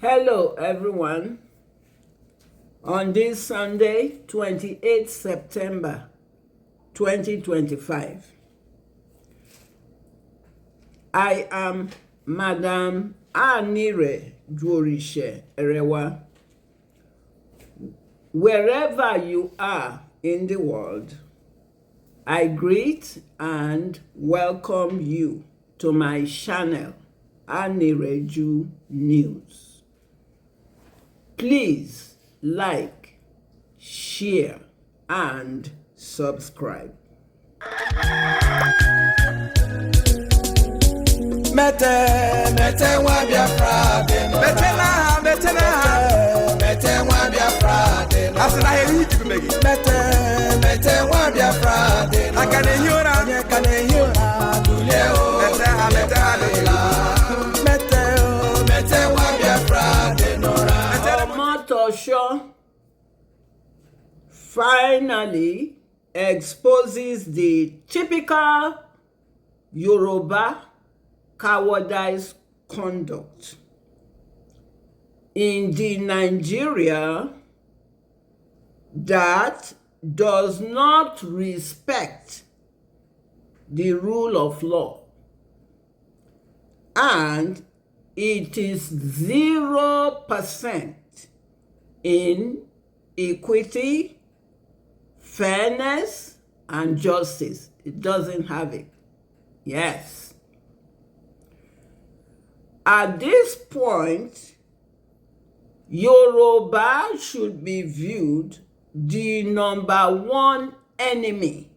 Hello, everyone. On this Sunday, 28th September 2025, I am Madam Anireju Erewa. Wherever you are in the world, I greet and welcome you to my channel, Anireju News. Please like, share, and subscribe. Mete wa Biafra de no. Mete wa Biafra de no. Asina he hit me megi. Mete wa Biafra de no. Akane hiora. Dule o. Mete wa Biafra de no. Omotosho finally exposes the typical Yoruba cowardice conduct in the Nigeria that does not respect the rule of law, and it is 0% in equity, fairness, and justice. It doesn't have it. Yes. At this point, Yoruba should be viewed the number one enemy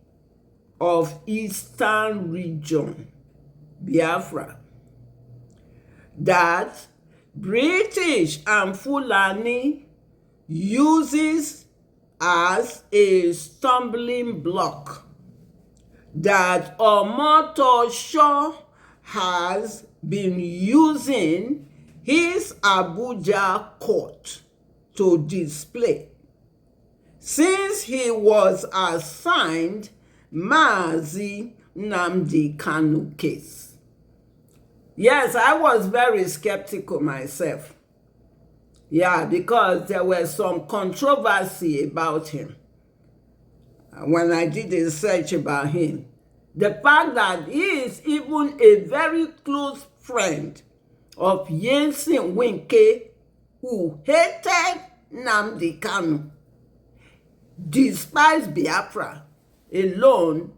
of Eastern region, Biafra, that British and Fulani uses as a stumbling block, that Omotosho has been using his Abuja court to display since he was assigned Mazi Nnamdi Kanu case. Yes, I was very skeptical myself. Yeah, because there was some controversy about him. When I did a search about him, the fact that he is even a very close friend of Yensin Winke, who hated Nnamdi Kanu, despised Biafra alone,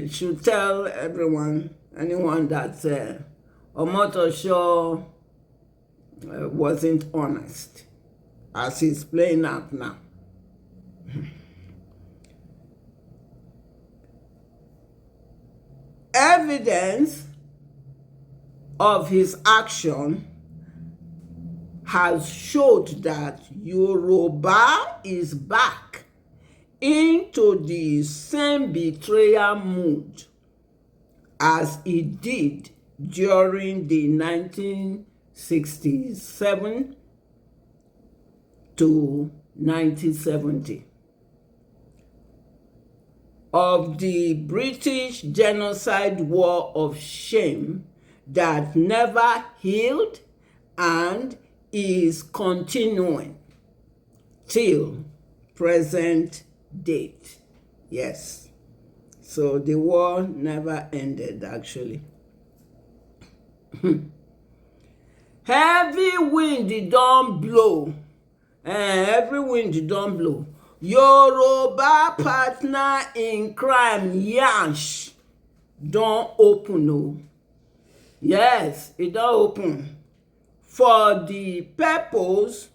should tell anyone that Omotosho wasn't honest, as he's playing out now. Evidence of his action has showed that Yoruba is back into the same betrayal mood as it did during the 1967 to 1970 of the British genocide war of shame that never healed and is continuing till present date. Yes. So the war never ended, actually. Heavy wind don't blow. Every wind don't blow. Yoruba partner in crime, Yansh, don't open, no. Yes, it don't open. For the purpose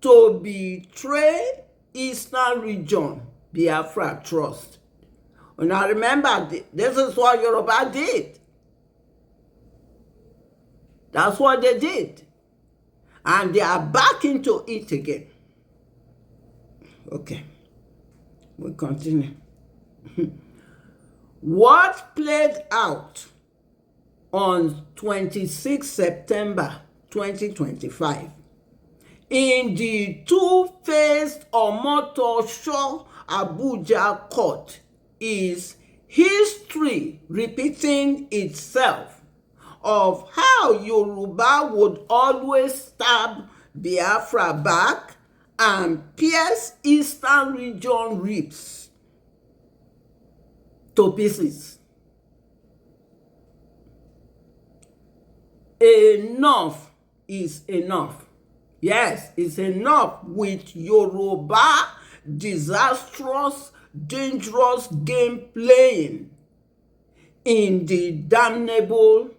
to betray Eastern region, Biafra trust. Now remember, this is what Yoruba did. That's what they did. And they are back into it again. Okay, we'll continue. What played out on 26 September 2025 in the two-faced Omotosho Abuja court is history repeating itself of how Yoruba would always stab Biafra back and pierce Eastern region ribs to pieces. Enough is enough. Yes, it's enough with Yoruba disastrous, dangerous game playing in the damnable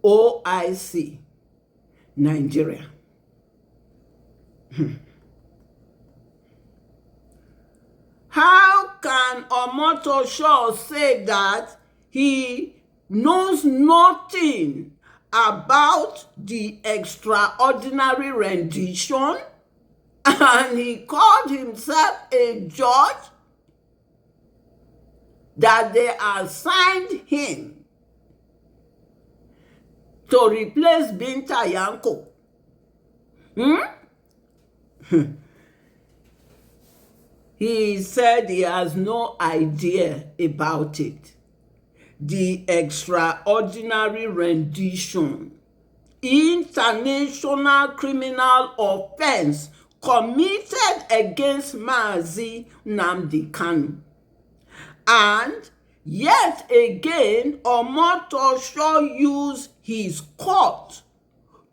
OIC, Nigeria. How can Omotosho say that he knows nothing about the extraordinary rendition and he called himself a judge, that they assigned him to replace Binta Yanko? He said he has no idea about it. The extraordinary rendition, international criminal offense committed against Mazi Nnamdi Kanu. And yet again, Omotosho used his court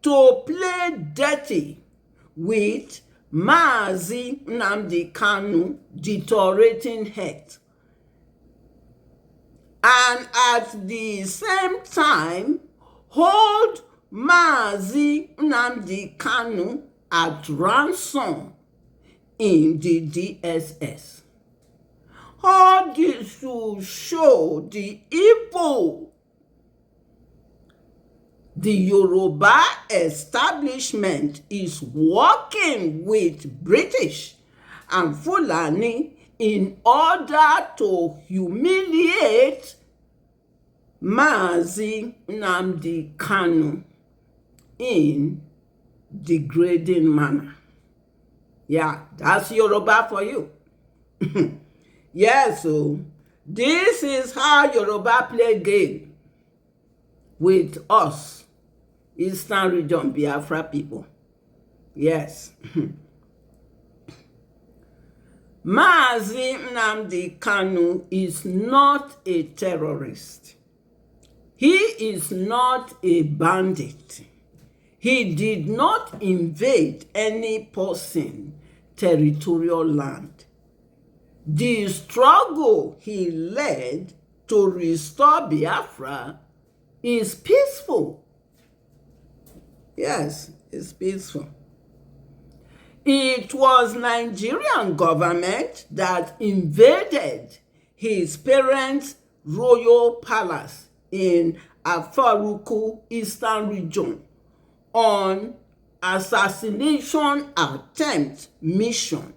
to play dirty with Mazi Nnamdi Kanu deteriorating health. And at the same time, hold Mazi Nnamdi Kanu at ransom in the DSS. All this to show the evil the Yoruba establishment is working with British and Fulani in order to humiliate Mazi Nnamdi Kanu in degrading manner. Yeah, that's Yoruba for you. Yes, so this is how Yoruba play game with us, Eastern region Biafra people. Yes. Mazi Nnamdi Kanu is not a terrorist. He is not a bandit. He did not invade any person territorial land. The struggle he led to restore Biafra is peaceful. Yes, it's peaceful. It was Nigerian government that invaded his parents' royal palace in Afaruku, Eastern region, on assassination attempt mission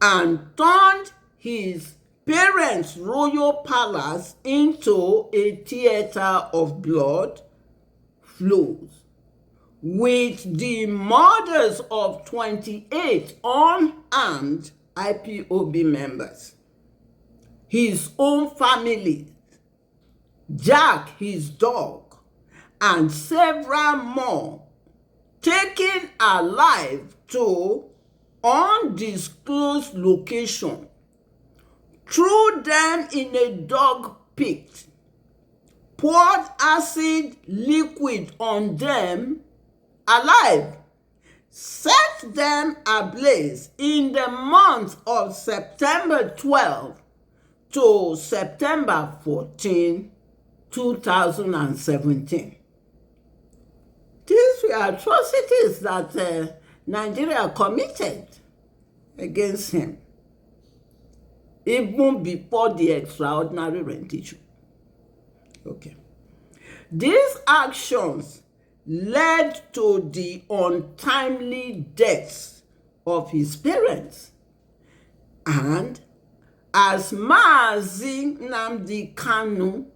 and turned his parents' royal palace into a theater of blood flows, with the murders of 28 unarmed IPOB members, his own family, Jack, his dog, and several more taken alive to undisclosed location, threw them in a dog pit, poured acid liquid on them alive, set them ablaze in the month of September 12 to September 14, 2017. These were atrocities that Nigeria committed against him, even before the extraordinary rendition. Okay. These actions led to the untimely deaths of his parents. And as Mazi Nnamdi Kanu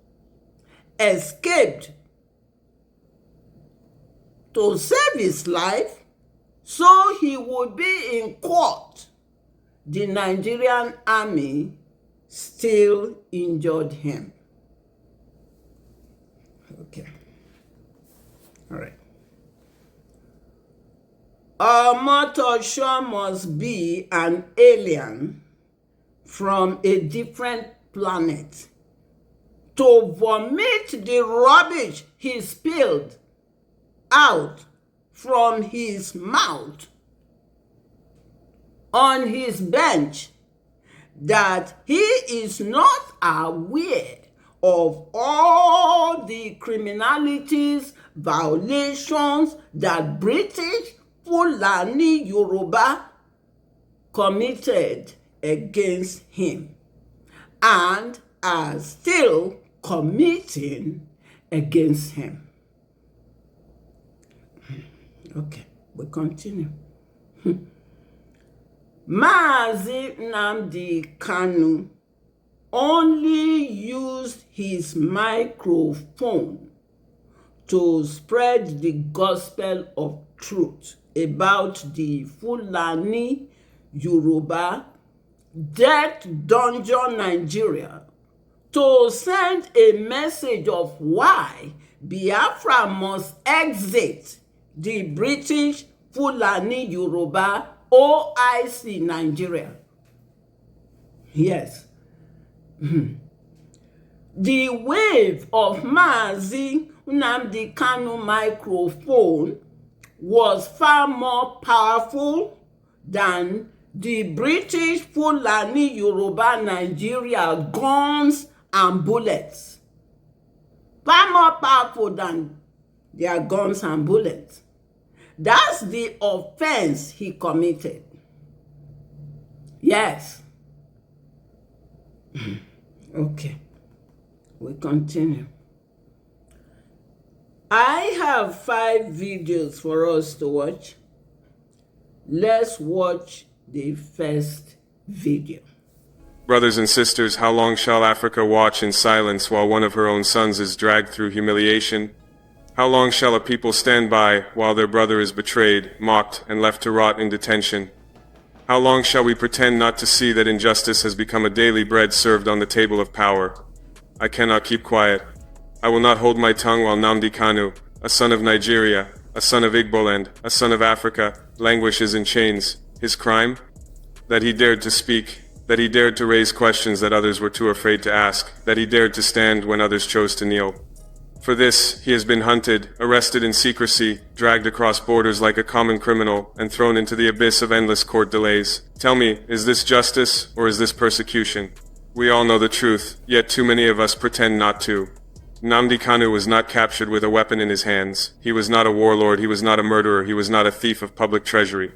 escaped to save his life so he would be in court, the Nigerian army still injured him. Okay. All right. Omotosho must be an alien from a different planet to vomit the rubbish he spilled out from his mouth on his bench, that he is not aware of all the criminalities, violations that British Fulani Yoruba committed against him and are still committing against him. Okay, we continue. Mazi Nnamdi Kanu only used his microphone to spread the gospel of truth about the Fulani Yoruba death dungeon Nigeria, to send a message of why Biafra must exit the British Fulani Yoruba OIC Nigeria. Yes. The wave of Mazi Nnamdi Kanu microphone was far more powerful than the British Fulani Yoruba Nigeria guns and bullets. Far more powerful than their guns and bullets. That's the offense he committed. Yes. Okay. We continue. I have 5 videos for us to watch. Let's watch the first video. Brothers and sisters, how long shall Africa watch in silence while one of her own sons is dragged through humiliation? How long shall a people stand by while their brother is betrayed, mocked, and left to rot in detention? How long shall we pretend not to see that injustice has become a daily bread served on the table of power? I cannot keep quiet. I will not hold my tongue while Nnamdi Kanu, a son of Nigeria, a son of Igboland, a son of Africa, languishes in chains. His crime? That he dared to speak, that he dared to raise questions that others were too afraid to ask, that he dared to stand when others chose to kneel. For this, he has been hunted, arrested in secrecy, dragged across borders like a common criminal, and thrown into the abyss of endless court delays. Tell me, is this justice, or is this persecution? We all know the truth, yet too many of us pretend not to. Nnamdi Kanu was not captured with a weapon in his hands. He was not a warlord, he was not a murderer, he was not a thief of public treasury.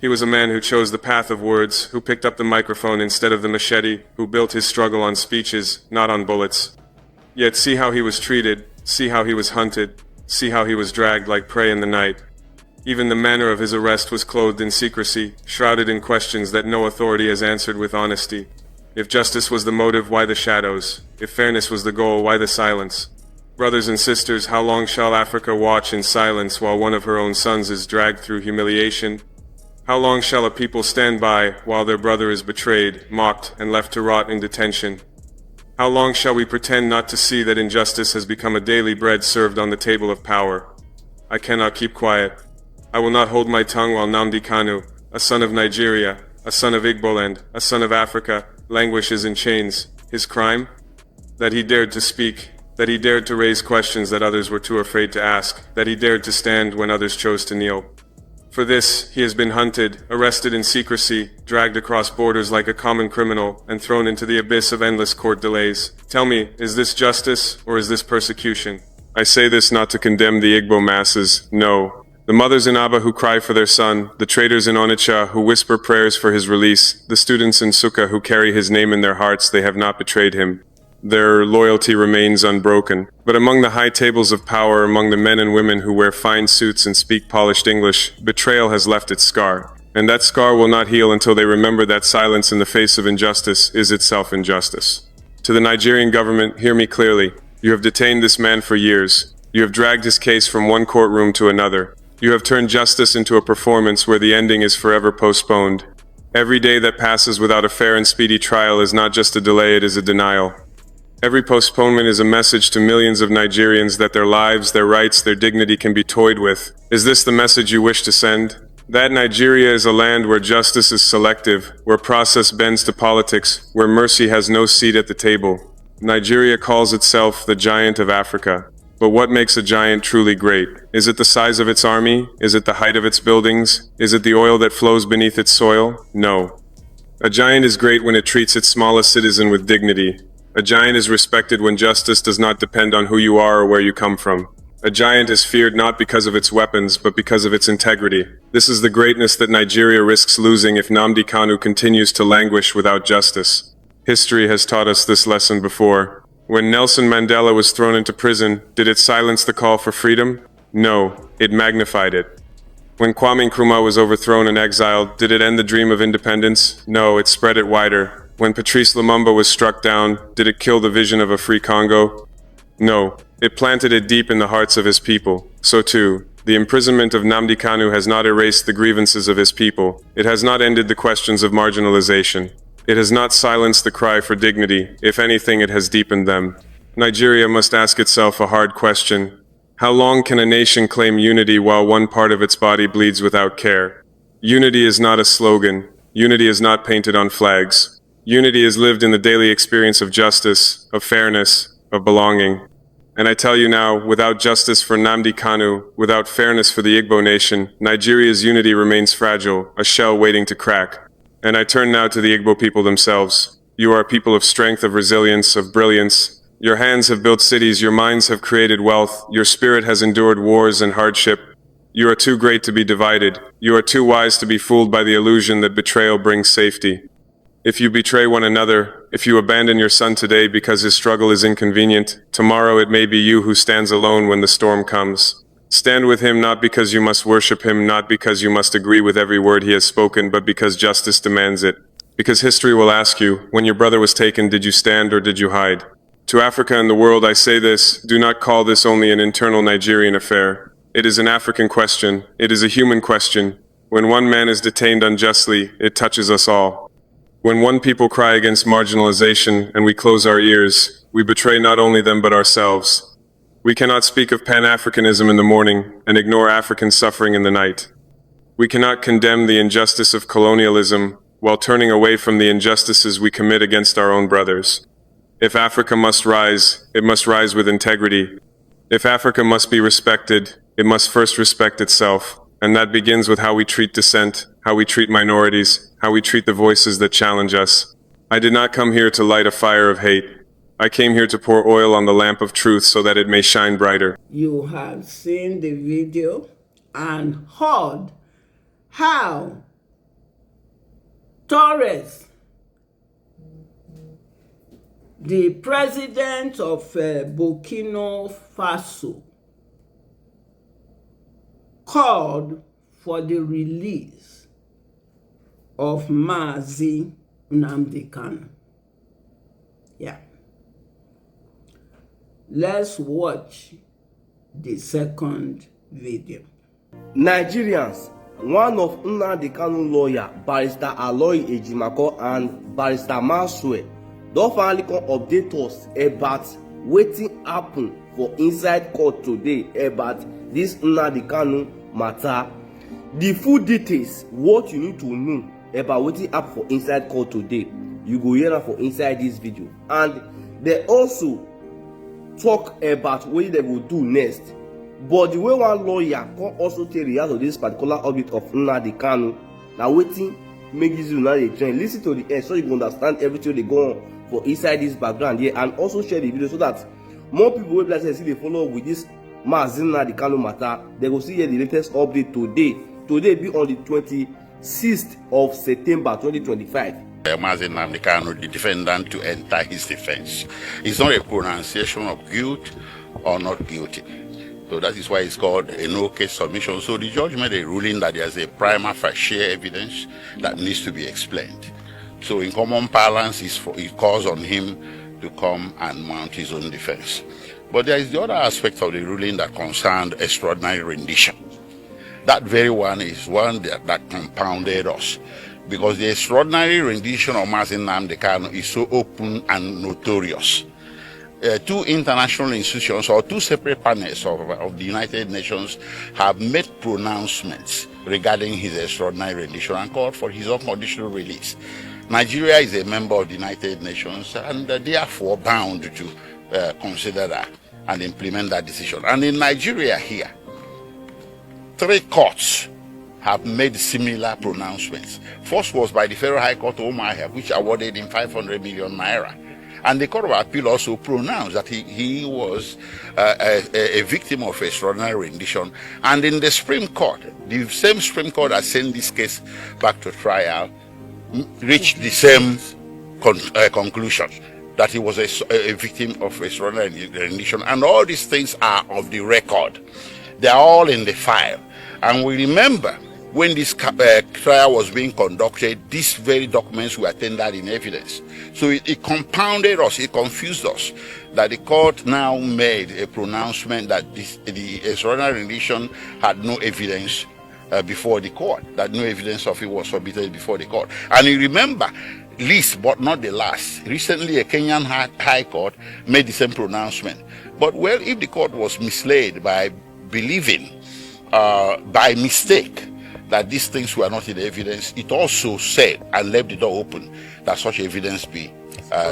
He was a man who chose the path of words, who picked up the microphone instead of the machete, who built his struggle on speeches, not on bullets. Yet see how he was treated, see how he was hunted, see how he was dragged like prey in the night. Even the manner of his arrest was clothed in secrecy, shrouded in questions that no authority has answered with honesty. If justice was the motive, why the shadows? If fairness was the goal, why the silence? Brothers and sisters, how long shall Africa watch in silence while one of her own sons is dragged through humiliation? How long shall a people stand by while their brother is betrayed, mocked, and left to rot in detention? How long shall we pretend not to see that injustice has become a daily bread served on the table of power? I cannot keep quiet. I will not hold my tongue while Nnamdi Kanu, a son of Nigeria, a son of Igboland, a son of Africa, languishes in chains. His crime? That he dared to speak, that he dared to raise questions that others were too afraid to ask, that he dared to stand when others chose to kneel. For this, he has been hunted, arrested in secrecy, dragged across borders like a common criminal, and thrown into the abyss of endless court delays. Tell me, is this justice, or is this persecution? I say this not to condemn the Igbo masses, no. The mothers in Aba who cry for their son, the traders in Onitsha who whisper prayers for his release, the students in Suka who carry his name in their hearts, they have not betrayed him. Their loyalty remains unbroken. But among the high tables of power, among the men and women who wear fine suits and speak polished English, betrayal has left its scar. And that scar will not heal until they remember that silence in the face of injustice is itself injustice. To the Nigerian government, hear me clearly. You have detained this man for years. You have dragged his case from one courtroom to another. You have turned justice into a performance where the ending is forever postponed. Every day that passes without a fair and speedy trial is not just a delay, it is a denial. Every postponement is a message to millions of Nigerians that their lives, their rights, their dignity can be toyed with. Is this the message you wish to send? That Nigeria is a land where justice is selective, where process bends to politics, where mercy has no seat at the table. Nigeria calls itself the giant of Africa. But what makes a giant truly great? Is it the size of its army? Is it the height of its buildings? Is it the oil that flows beneath its soil? No. A giant is great when it treats its smallest citizen with dignity. A giant is respected when justice does not depend on who you are or where you come from. A giant is feared not because of its weapons, but because of its integrity. This is the greatness that Nigeria risks losing if Nnamdi Kanu continues to languish without justice. History has taught us this lesson before. When Nelson Mandela was thrown into prison, did it silence the call for freedom? No, it magnified it. When Kwame Nkrumah was overthrown and exiled, did it end the dream of independence? No, it spread it wider. When Patrice Lumumba was struck down, did it kill the vision of a free Congo? No, it planted it deep in the hearts of his people. So too, the imprisonment of Nnamdi Kanu has not erased the grievances of his people. It has not ended the questions of marginalization. It has not silenced the cry for dignity. If anything, it has deepened them. Nigeria must ask itself a hard question. How long can a nation claim unity while one part of its body bleeds without care? Unity is not a slogan. Unity is not painted on flags. Unity is lived in the daily experience of justice, of fairness, of belonging. And I tell you now, without justice for Nnamdi Kanu, without fairness for the Igbo nation, Nigeria's unity remains fragile, a shell waiting to crack. And I turn now to the Igbo people themselves. You are a people of strength, of resilience, of brilliance. Your hands have built cities, your minds have created wealth, your spirit has endured wars and hardship. You are too great to be divided. You are too wise to be fooled by the illusion that betrayal brings safety. If you betray one another, if you abandon your son today because his struggle is inconvenient, tomorrow it may be you who stands alone when the storm comes. Stand with him not because you must worship him, not because you must agree with every word he has spoken, but because justice demands it. Because history will ask you, when your brother was taken, did you stand or did you hide? To Africa and the world I say this, do not call this only an internal Nigerian affair. It is an African question. It is a human question. When one man is detained unjustly, it touches us all. When one people cry against marginalization and we close our ears, we betray not only them but ourselves. We cannot speak of Pan-Africanism in the morning and ignore African suffering in the night. We cannot condemn the injustice of colonialism while turning away from the injustices we commit against our own brothers. If Africa must rise, it must rise with integrity. If Africa must be respected, it must first respect itself, and that begins with how we treat dissent, how we treat minorities, how we treat the voices that challenge us. I did not come here to light a fire of hate. I came here to pour oil on the lamp of truth so that it may shine brighter. You have seen the video and heard how Torres, the president of Burkina Faso, called for the release of Mazi Nnamdi Kanu. Yeah. Let's watch the second video. Nigerians, one of Nnamdi Kanu lawyer, Barrister Aloy Ejimako and Barrister Masue, don finally come update us about wetin happen for inside court today about this Nnamdi Kanu matter. The full details, what you need to know about wetin happen for inside court today, you go hear am for inside this video. And they also talk about what they will do next. But the way one lawyer come also tell you out of this particular update of Nnamdi Kanu, now wetin make this video now dey trend. Listen to the end so you go understand everything they go on for inside this background here, and also share the video so that more people will like see they follow with this Mazi Nnamdi Kanu matter. They go see here the latest update today. Today be on the 26th of September 2025. Mazi Nnamdi Kanu, the defendant, to enter his defense. It's not a pronunciation of guilt or not guilty. So that is why it's called a no-case submission. So the judge made a ruling that there's a prima facie evidence that needs to be explained. So in common parlance, it calls on him to come and mount his own defense. But there is the other aspect of the ruling that concerned extraordinary rendition. That very one is one that compounded us, because the extraordinary rendition of Mazi Nnamdi Kanu is so open and notorious two international institutions or two separate panels of the United Nations have made pronouncements regarding his extraordinary rendition and called for his unconditional release. Nigeria is a member of the United Nations and therefore bound to consider that and implement that decision. And in Nigeria here, 3 courts have made similar pronouncements. First was by the Federal High Court of Umuahia, which awarded him 500 million naira. And the Court of Appeal also pronounced that he was a victim of extraordinary rendition. And in the Supreme Court, the same Supreme Court that sent this case back to trial, reached the same conclusion, that he was a victim of extraordinary rendition. And all these things are of the record. They are all in the file. And we remember when this trial was being conducted, these very documents were tendered in evidence. So it compounded us, it confused us, that the court now made a pronouncement that the extraordinary rendition had no evidence before the court, that no evidence of it was submitted before the court. And you remember, least but not the last, recently a Kenyan High Court made the same pronouncement. But well, if the court was misled by believing by mistake that these things were not in the evidence, it also said and left the door open that such evidence be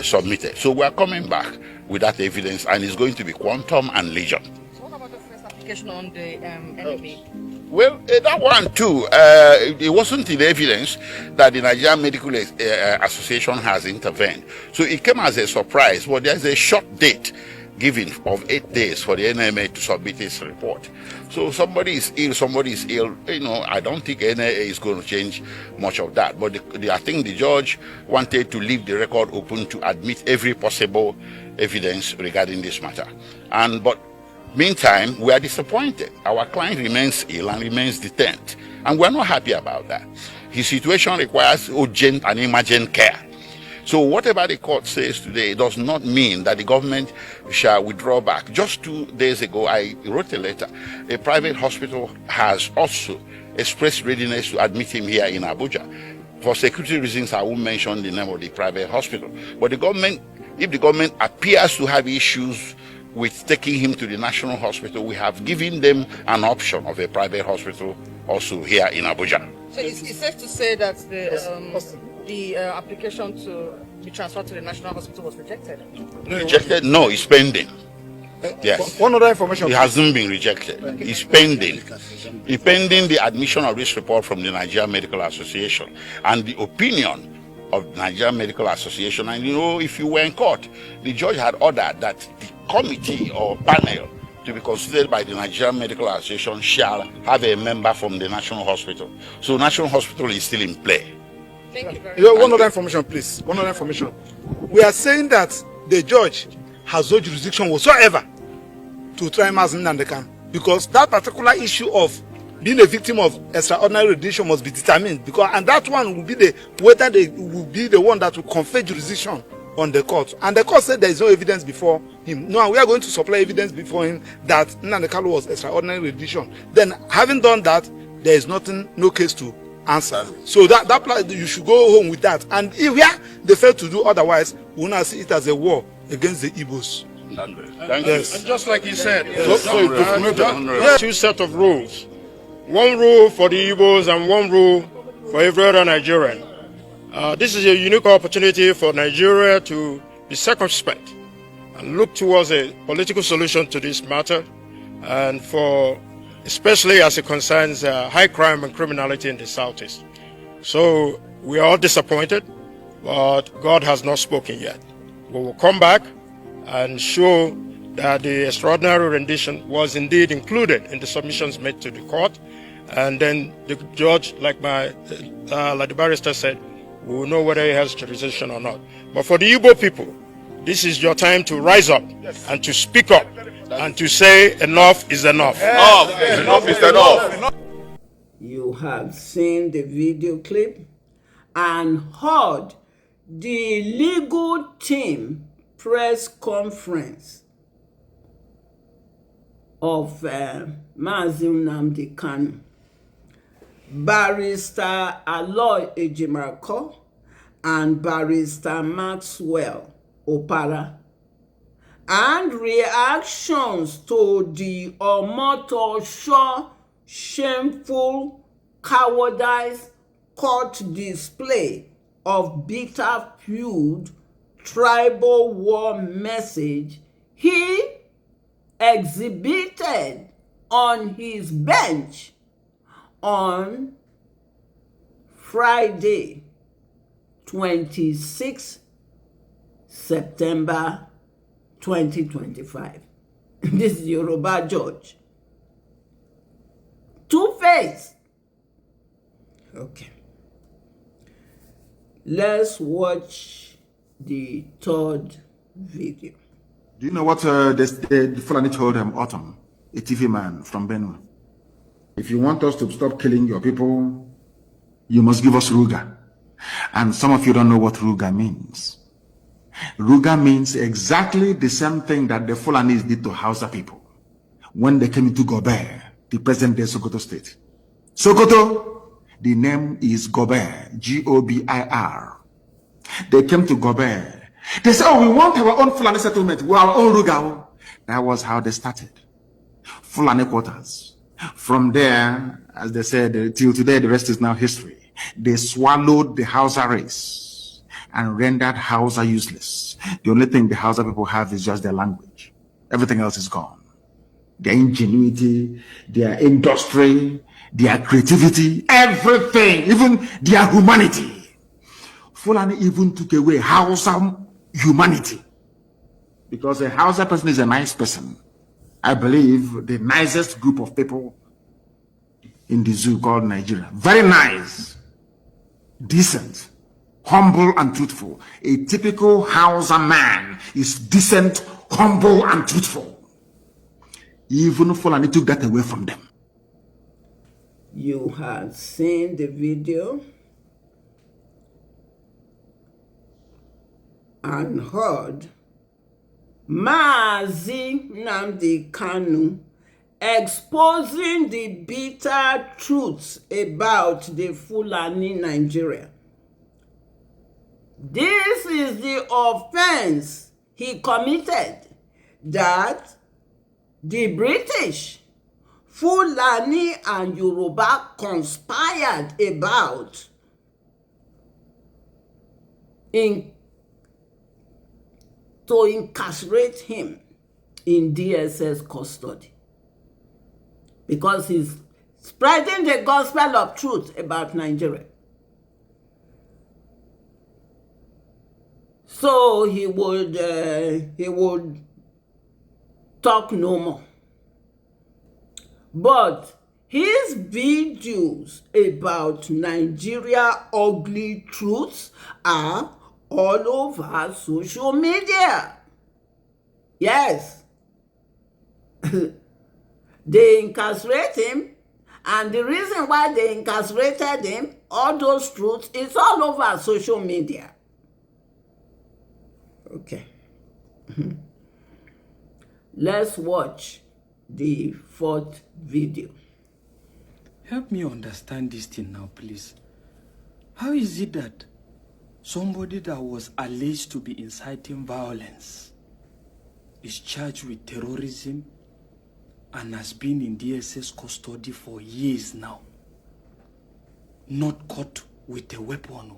submitted. So we are coming back with that evidence, and it's going to be quantum and legion. So what about the first application on the NMA? Well, that one too, it wasn't in evidence that the Nigerian Medical Association has intervened. So it came as a surprise. Well, there's a short date given of 8 days for the NMA to submit its report. So somebody is ill, you know, I don't think NMA is going to change much of that. But I think the judge wanted to leave the record open to admit every possible evidence regarding this matter. But meantime, we are disappointed. Our client remains ill and remains detained. And we're not happy about that. His situation requires urgent and emergent care. So whatever the court says today does not mean that the government shall withdraw back. Just 2 days ago, I wrote a letter. A private hospital has also expressed readiness to admit him here in Abuja. For security reasons, I won't mention the name of the private hospital. But the government, if the government appears to have issues with taking him to the national hospital, we have given them an option of a private hospital also here in Abuja. So it's safe to say that the application to be transferred to the National Hospital was rejected? Rejected? No, it's pending. Yes. One other information. It hasn't been rejected. It's pending. It's pending the admission of this report from the Nigerian Medical Association and the opinion of the Nigerian Medical Association. And you know, if you were in court, the judge had ordered that the committee or panel to be considered by the Nigerian Medical Association shall have a member from the National Hospital. So National Hospital is still in play. Thank you very much. One other information, please. One other information. We are saying that the judge has no jurisdiction whatsoever to try Mazi Nnamdi Kanu, because that particular issue of being a victim of extraordinary rendition must be determined, and that one will be whether they will be the one that will confer jurisdiction on the court. And the court said there is no evidence before him. No, we are going to supply evidence before him that Nnamdi Kanu was extraordinary rendition. Then, having done that, there is no case to answer. So that you should go home with that. And if they fail to do otherwise, we will not see it as a war against the Igbos. Thank you. And just like he said, two sets of rules. One rule for the Igbos and one rule for every other Nigerian. This is a unique opportunity for Nigeria to be circumspect and look towards a political solution to this matter, and especially as it concerns high crime and criminality in the Southeast. So we are all disappointed, but God has not spoken yet. We will come back and show that the extraordinary rendition was indeed included in the submissions made to the court, and then the judge, like the barrister said, we will know whether he has jurisdiction or not. But for the Igbo people, this is your time to rise up and to speak up and to say enough is enough. Enough is enough. You have seen the video clip and heard the legal team press conference of Mazi Nnamdi Kanu. Barrister Aloy Ejimakor and Barrister Maxwell Opara and reactions to the Omotosho shameful cowardice court display of bitter feud tribal war message he exhibited on his bench on Friday, 26 September 2025. This is Yoruba Judge. Two-faced. Okay. Let's watch the third video. Do you know what the Fulani told Autumn, a TV man from Benue? If you want us to stop killing your people, you must give us Ruga. And some of you don't know what Ruga means. Ruga means exactly the same thing that the Fulanis did to Hausa people when they came into Gobert, the present-day Sokoto state. Sokoto, the name is Gobert, G-O-B-I-R. They came to Gobert. They said, oh, we want our own Fulani settlement, our own Ruga. That was how they started. Fulani quarters. From there, as they said, till today, the rest is now history. They swallowed the Hausa race and rendered Hausa useless. The only thing the Hausa people have is just their language. Everything else is gone. Their ingenuity, their industry, their creativity, everything, even their humanity. Fulani even took away Hausa humanity. Because a Hausa person is a nice person. I believe the nicest group of people in the zoo called Nigeria. Very nice, decent, humble and truthful. A typical Hausa man is decent, humble and truthful. Even Fulani took that away from them. You have seen the video and heard Mazi Nnamdi Kanu exposing the bitter truths about the Fulani Nigeria. This is the offense he committed that the British, Fulani and Yoruba conspired about to incarcerate him in DSS custody because he's spreading the gospel of truth about Nigeria. So he would talk no more. But his videos about Nigeria ugly truths are all over social media. Yes. They incarcerate him, and the reason why they incarcerated him, all those truths, it's all over social media. Okay. Let's watch the fourth video. Help me understand this thing now, please. How is it that somebody that was alleged to be inciting violence is charged with terrorism and has been in DSS custody for years now, not caught with a weapon?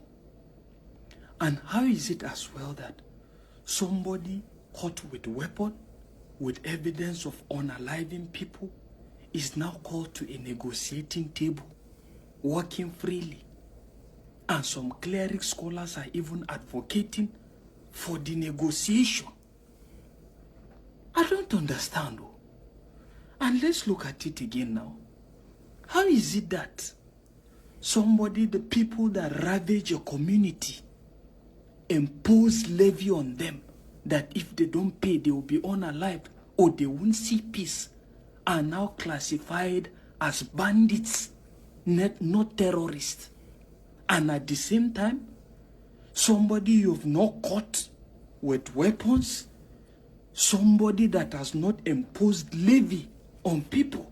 And how is it as well that somebody caught with a weapon, with evidence of unaliving people, is now called to a negotiating table, working freely? And some cleric scholars are even advocating for the negotiation. I don't understand. And let's look at it again now. How is it that somebody, the people that ravage a community, impose levy on them, that if they don't pay, they will be unalived or they won't see peace, are now classified as bandits, not terrorists? And at the same time, somebody you've not caught with weapons, somebody that has not imposed levy on people,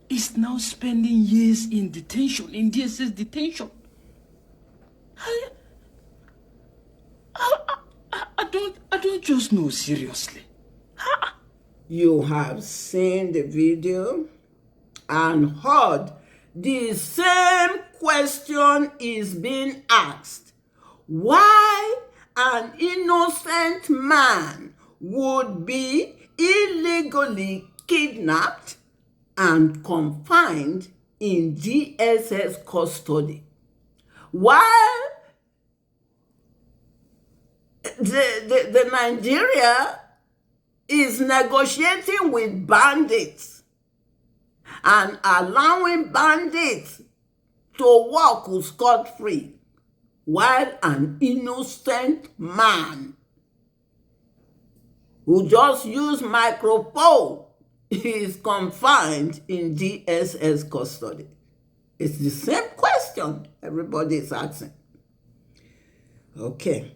is now spending years in detention, in DSS detention. I don't just know, seriously. You have seen the video and heard the same question is being asked. Why an innocent man would be illegally kidnapped and confined in DSS custody, while the Nigeria is negotiating with bandits and allowing bandits to walk scot-free, while an innocent man who just used microphone is confined in DSS custody. It's the same question everybody is asking. Okay,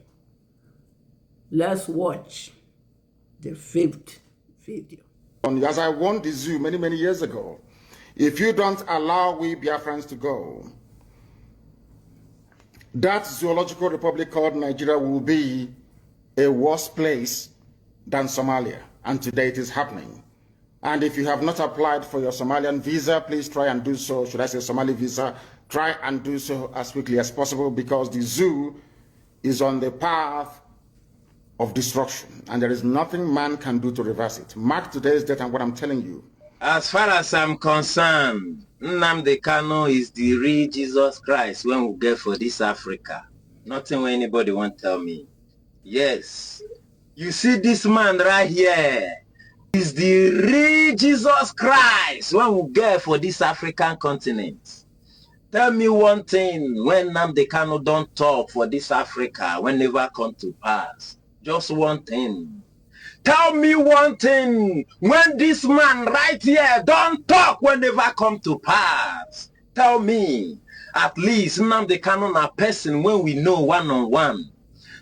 let's watch the 5th video. As I warned the zoo many, many years ago, if you don't allow we Biafrans to go, that zoological republic called Nigeria will be a worse place than Somalia. And today it is happening. And if you have not applied for your Somalian visa, please try and do so. Should I say Somali visa? Try and do so as quickly as possible, because the zoo is on the path of destruction, and there is nothing man can do to reverse it. Mark today's date and what I'm telling you. As far as I'm concerned, Nnamdi Kanu is the real Jesus Christ when we get for this Africa. Nothing when anybody won't tell me. Yes. You see this man right here is the real Jesus Christ when we get for this African continent. Tell me one thing when Nnamdi Kanu don't talk for this Africa when never come to pass. Just one thing. Tell me one thing when this man right here don't talk when never come to pass. Tell me. At least Nnamdi Kanu na person when we know one-on-one.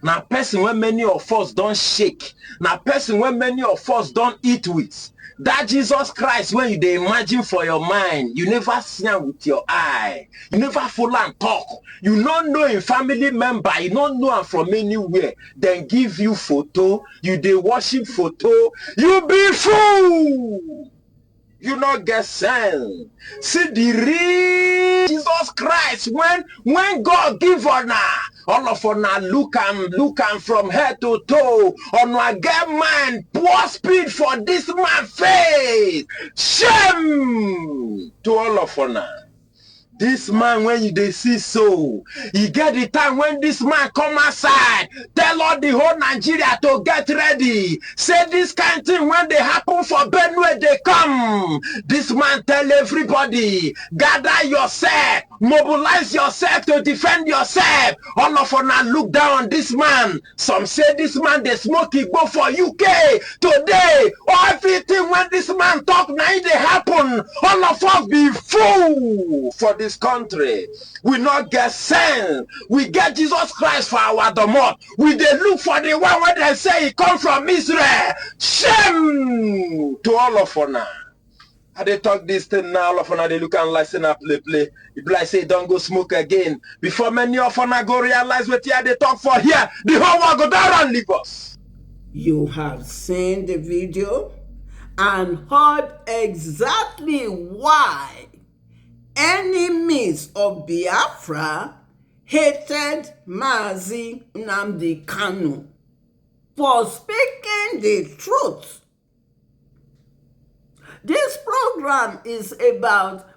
Na person when many of us don't shake. Na person when many of us don't eat with. That Jesus Christ, when you dey imagine for your mind, you never see him with your eye. You never follow and talk. You don't know a family member. You don't know him from anywhere. Then give you photo. You dey worship photo. You be fool. You not get sense. See the real Jesus Christ when God give honor. All of una look am from head to toe. Una get mind, poor speed for this man face. Shame to all of una. This man, when you dey see so, he get the time when this man come outside, tell all the whole Nigeria to get ready. Say this kind of thing when they happen for Benue, they come. This man tell everybody, gather yourself, mobilize yourself to defend yourself. All of us look down on this man. Some say this man they smoke it go for UK. Today, everything when this man talk, now it dey happen. All of us be fool for this country. We not get sense. We get Jesus Christ for our domot. We dey look for the one where they say he come from Israel. Shame to all of us now. How they talk this thing now, all of us they look and like say play. If like say don't go smoke again. Before many of us go realize what here they talk for here, the whole world go down and leave us. You have seen the video and heard exactly why enemies of Biafra hated Mazi Nnamdi Kanu for speaking the truth. This program is about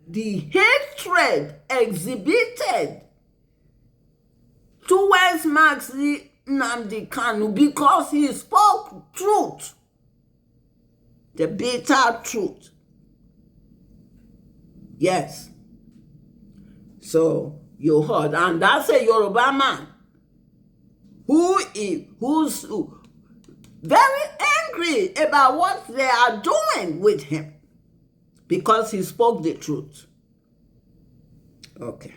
the hatred exhibited towards Mazi Nnamdi Kanu because he spoke truth, the bitter truth. Yes. So you heard, and that's a Yoruba man who's very angry about what they are doing with him because he spoke the truth. Okay.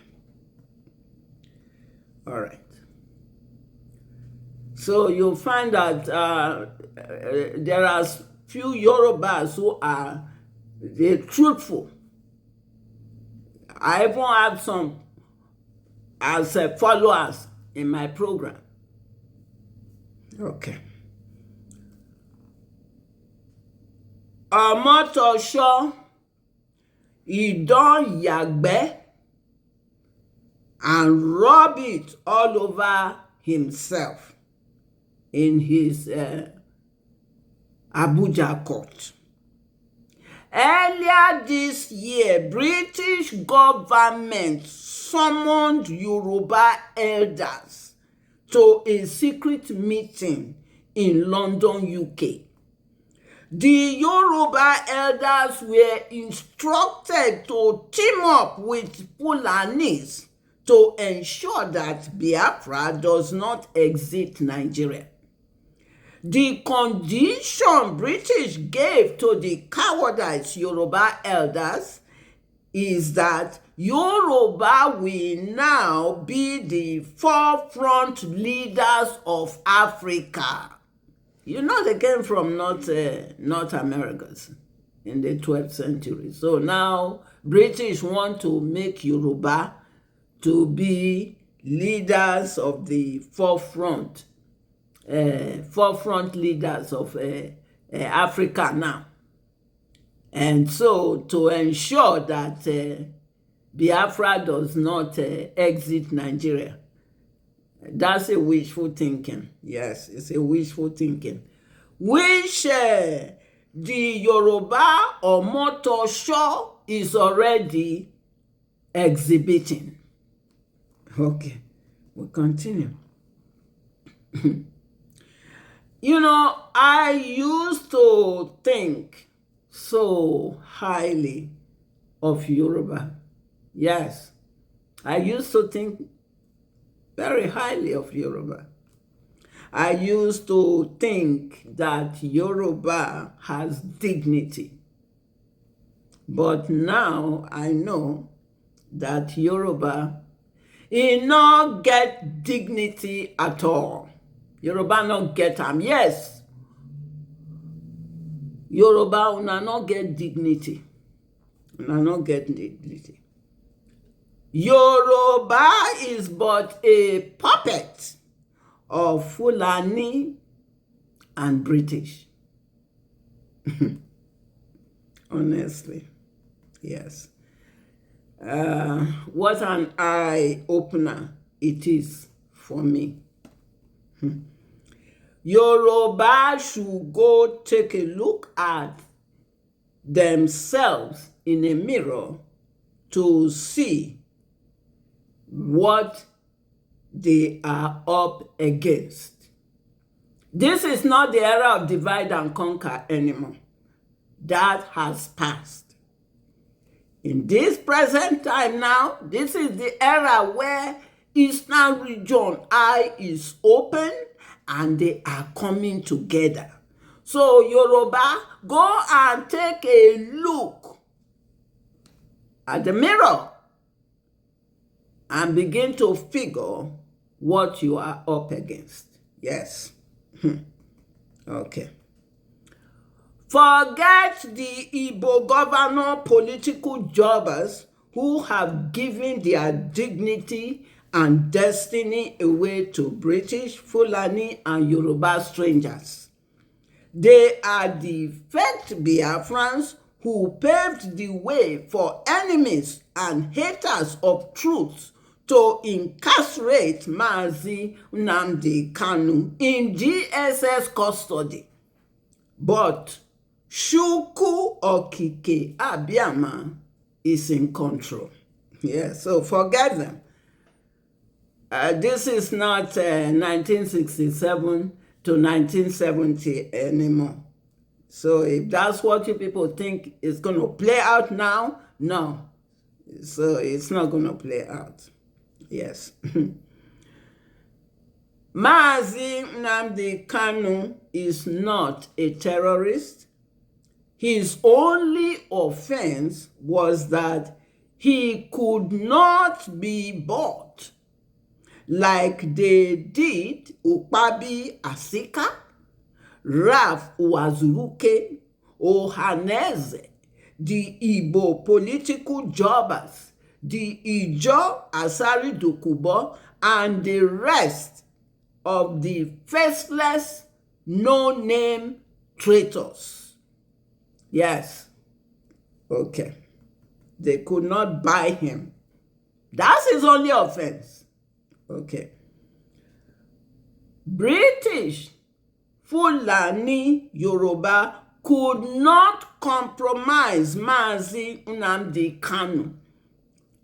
All right. So you'll find that there are few Yorubas who are truthful. I even have some as followers in my program. Okay. Omotosho, he don yagbe and rub it all over himself in his Abuja court. Earlier this year, British government summoned Yoruba elders to a secret meeting in London, UK. The Yoruba elders were instructed to team up with Fulanis to ensure that Biafra does not exit Nigeria. The condition British gave to the cowardice Yoruba elders is that Yoruba will now be the forefront leaders of Africa. You know, they came from North Americas in the 12th century. So now British want to make Yoruba to be leaders of the forefront leaders of Africa now. And so to ensure that Biafra does not exit Nigeria, that's a wishful thinking. Yes, it's a wishful thinking, which the Yoruba Omotosho is already exhibiting. Okay, we'll continue. You know, I used to think so highly of Yoruba. Yes, I used to think very highly of Yoruba. I used to think that Yoruba has dignity. But now I know that Yoruba not get dignity at all. Yoruba not get am. Yes, Yoruba una not get dignity. Una not get dignity. Yoruba is but a puppet of Fulani and British. Honestly, yes. What an eye-opener it is for me. Yoruba should go take a look at themselves in a mirror to see what they are up against. This is not the era of divide and conquer anymore. That has passed. In this present time now, this is the era where Eastern region eye is open and they are coming together. So Yoruba, go and take a look at the mirror and begin to figure what you are up against. Yes. Okay. Forget the Igbo governor political jobbers who have given their dignity and destiny away to British, Fulani, and Yoruba strangers. They are the fake Biafrans who paved the way for enemies and haters of truth to incarcerate Mazi Nnamdi Kanu in DSS custody. But Shuku Okike Abiyama is in control. Yeah, so forget them. This is not 1967 to 1970 anymore. So if that's what you people think is going to play out now, no. So it's not going to play out. Yes. Mazi Nnamdi Kanu is not a terrorist. His only offense was that he could not be bought like they did Ukpabi Asika, Raf Uwazuruke, Ohaneze, the Igbo political jobbers, the Ijo Asari Dokubo, and the rest of the faceless, no-name traitors. Yes. Okay. They could not buy him. That's his only offense. Okay. British Fulani Yoruba could not compromise Mazi Nnamdi Kanu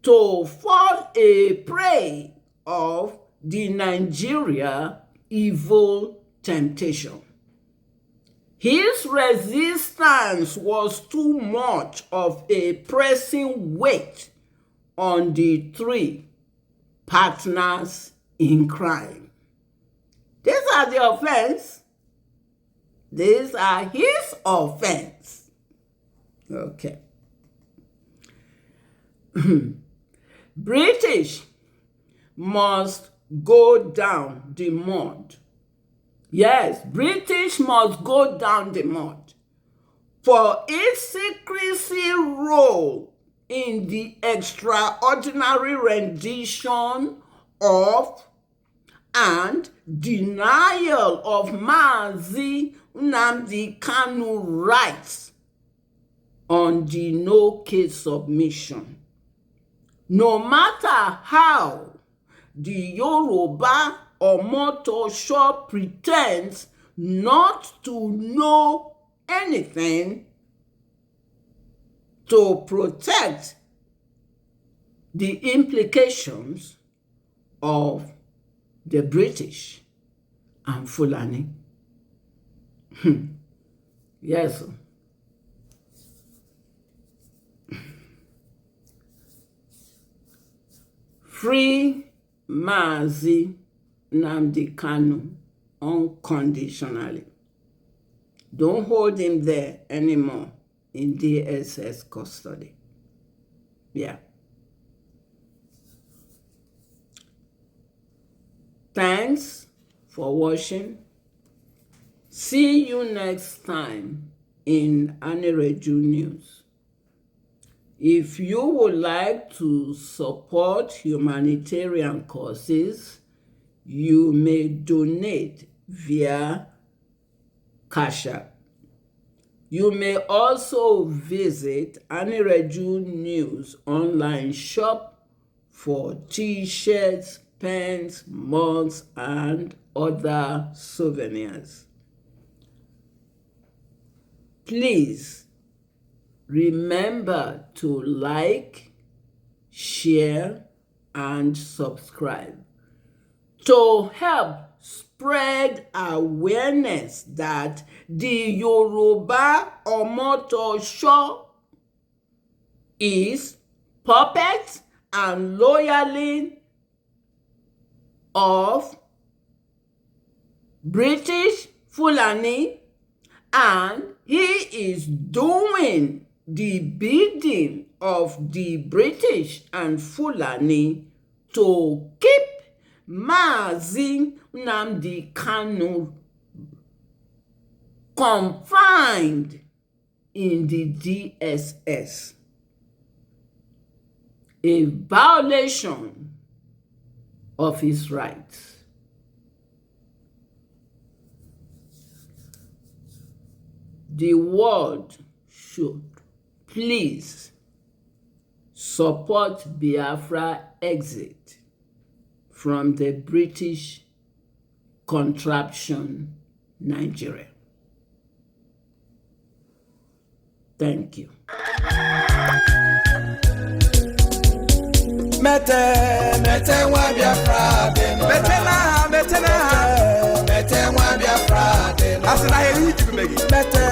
to fall a prey of the Nigeria evil temptation. His resistance was too much of a pressing weight on the three partners in crime. These are the offense. These are his offense. Okay. British must go down the mud. Yes, British must go down the mud for its secrecy role in the extraordinary rendition of and denial of Mazi Nnamdi Kanu rights on the no-case submission. No matter how the Yoruba Omotosho pretends not to know anything to protect the implications of the British and Fulani. Yes. Free Mazi Nnamdi Kanu unconditionally. Don't hold him there anymore in DSS custody. Yeah. Thanks for watching. See you next time in Anireju News. If you would like to support humanitarian causes, you may donate via Cash App. You may also visit Anireju News online shop for t-shirts, pens, mugs, and other souvenirs. Please remember to like, share, and subscribe to help spread awareness that the Yoruba Omotosho is puppet and loyaling of British Fulani, and he is doing the bidding of the British and Fulani to keep Mazi Nnamdi Kanu confined in the DSS. A violation of his rights. The world should please support Biafra exit from the British contraption Nigeria. Thank you. Mete wa Biafra de no. Mete na. Mete wa Biafra de no. Asina heli jibi megi. Mete